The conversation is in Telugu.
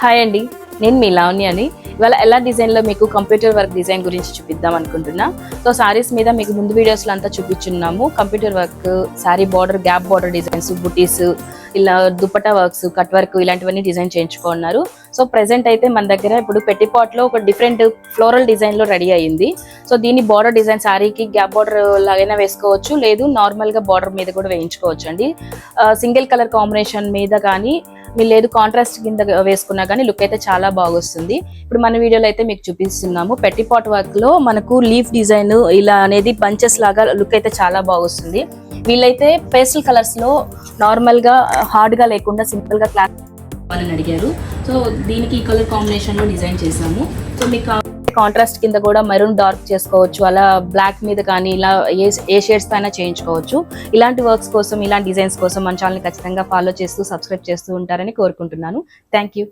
హాయ్ అండి, నేను మీ లావణ్య అని. ఇవాళ ఎలా డిజైన్లో మీకు కంప్యూటర్ వర్క్ డిజైన్ గురించి చూపిద్దాం అనుకుంటున్నా. సో సారీస్ మీద మీకు ముందు వీడియోస్లో అంతా చూపించున్నాము. Computer work, sari border, gap border designs, బుటీస్, ఇలా దుపట్టా వర్క్స్, కట్ వర్క్ ఇలాంటివన్నీ డిజైన్ చేయించుకున్నారు. సో ప్రెసెంట్ అయితే మన దగ్గర ఇప్పుడు పెట్టిపాట్లో ఒక డిఫరెంట్ ఫ్లోరల్ డిజైన్లో రెడీ అయ్యింది. సో దీని బార్డర్ డిజైన్ శారీకి గ్యాప్ బార్డర్ లాగైనా వేసుకోవచ్చు, లేదు నార్మల్గా బార్డర్ మీద కూడా వేయించుకోవచ్చు అండి. సింగిల్ కలర్ కాంబినేషన్ మీద కానీ మీరు లేదు కాంట్రాస్ట్ కింద వేసుకున్నా కానీ లుక్ అయితే చాలా బాగొస్తుంది. ఇప్పుడు మన వీడియోలో అయితే మీకు చూపిస్తున్నాము. పెట్టిపాట్ వర్క్ లో మనకు లీఫ్ డిజైన్ ఇలా అనేది బంచెస్ లాగా లుక్ అయితే చాలా బాగొస్తుంది. వీళ్ళైతే పేస్టల్ కలర్స్ లో నార్మల్ గా హార్డ్ గా లేకుండా సింపుల్ గా క్లాత్ వాళ్ళని అడిగారు. సో దీనికి ఈ కలర్ కాంబినేషన్ లో డిజైన్ చేసాము. సో మీకు కాంట్రాస్ట్ కింద కూడా మెరూన్ డార్క్ చేసుకోవచ్చు, అలా బ్లాక్ మీద కానీ ఇలా ఏ షేడ్స్ పైన చేయించుకోవచ్చు. ఇలాంటి వర్క్స్ కోసం, ఇలాంటి డిజైన్స్ కోసం మన ఛానల్ని ఖచ్చితంగా ఫాలో చేస్తూ సబ్స్క్రైబ్ చేస్తూ ఉంటారని కోరుకుంటున్నాను. Thank you.